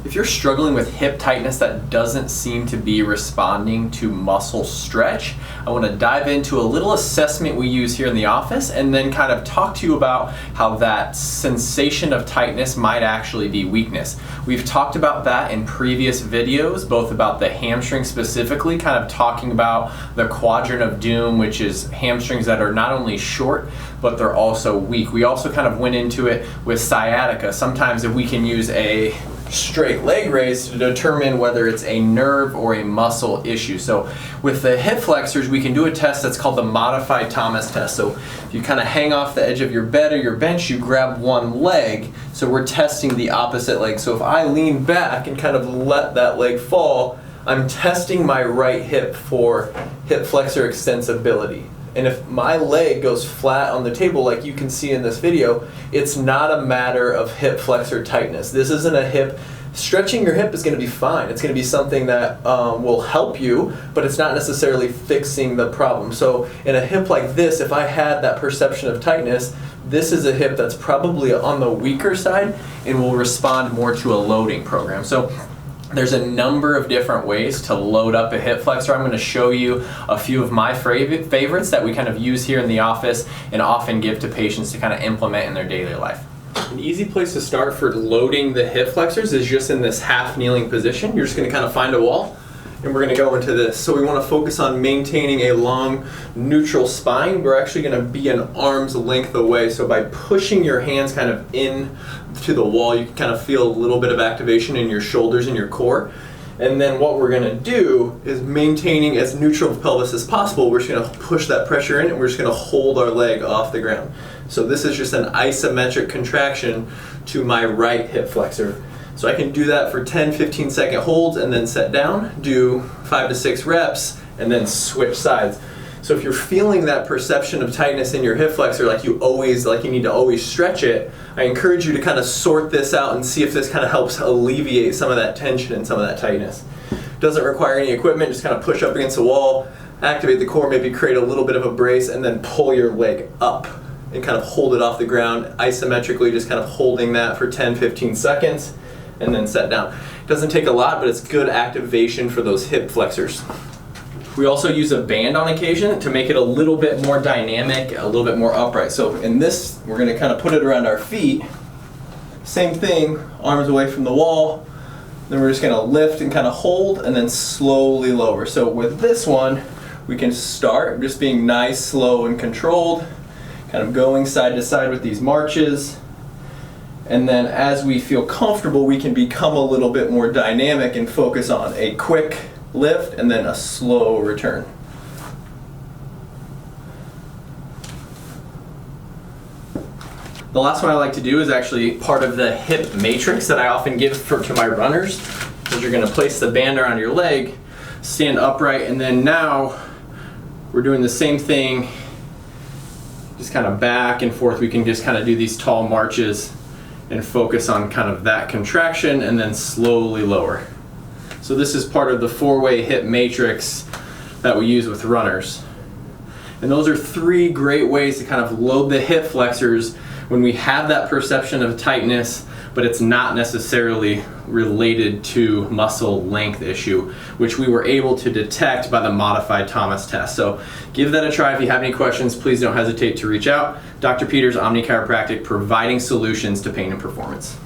If you're struggling with hip tightness that doesn't seem to be responding to muscle stretch, I want to dive into a little assessment we use here in the office and then kind of talk to you about how that sensation of tightness might actually be weakness. We've talked about that in previous videos, both about the hamstring specifically, kind of talking about the quadrant of doom, which is hamstrings that are not only short, but they're also weak. We also kind of went into it with sciatica. Sometimes if we can use a straight leg raise to determine whether it's a nerve or a muscle issue. So with the hip flexors, we can do a test that's called the modified Thomas test. So if you kind of hang off the edge of your bed or your bench, you grab one leg. So we're testing the opposite leg. So if I lean back and kind of let that leg fall, I'm testing my right hip for hip flexor extensibility. And if my leg goes flat on the table like you can see in this video, it's not a matter of hip flexor tightness. This isn't a hip. Stretching your hip is going to be fine. It's going to be something that will help you, but it's not necessarily fixing the problem. So in a hip like this, if I had that perception of tightness, this is a hip that's probably on the weaker side and will respond more to a loading program. So there's a number of different ways to load up a hip flexor. I'm going to show you a few of my favorites that we kind of use here in the office and often give to patients to kind of implement in their daily life. An easy place to start for loading the hip flexors is just in this half kneeling position. You're just going to kind of find a wall and we're going to go into this. So we want to focus on maintaining a long neutral spine. We're actually going to be an arm's length away. So by pushing your hands kind of in to the wall, you can kind of feel a little bit of activation in your shoulders and your core. And then what we're going to do is maintaining as neutral of pelvis as possible. We're just going to push that pressure in and we're just going to hold our leg off the ground. So this is just an isometric contraction to my right hip flexor. So I can do that for 10-15 second holds and then set down, do 5 to 6 reps, and then switch sides. So if you're feeling that perception of tightness in your hip flexor, like you need to always stretch it, I encourage you to kind of sort this out and see if this kind of helps alleviate some of that tension and some of that tightness. Doesn't require any equipment, just kind of push up against the wall, activate the core, maybe create a little bit of a brace, and then pull your leg up and kind of hold it off the ground isometrically, just kind of holding that for 10-15 seconds. And then set down. It doesn't take a lot, but it's good activation for those hip flexors. We also use a band on occasion to make it a little bit more dynamic, a little bit more upright. So in this, we're going to kind of put it around our feet. Same thing, arms away from the wall. Then we're just going to lift and kind of hold and then slowly lower. So with this one, we can start just being nice, slow, and controlled, kind of going side to side with these marches. And then as we feel comfortable, we can become a little bit more dynamic and focus on a quick lift and then a slow return. The last one I like to do is actually part of the hip matrix that I often give to my runners. So you're going to place the band around your leg, stand upright, and then now we're doing the same thing, just kind of back and forth. We can just kind of do these tall marches and focus on kind of that contraction and then slowly lower. So this is part of the 4-way hip matrix that we use with runners. And those are 3 great ways to kind of load the hip flexors when we have that perception of tightness, but it's not necessarily related to muscle length issue, which we were able to detect by the modified Thomas test. So give that a try. If you have any questions, please don't hesitate to reach out. Dr. Peters, Omni Chiropractic, providing solutions to pain and performance.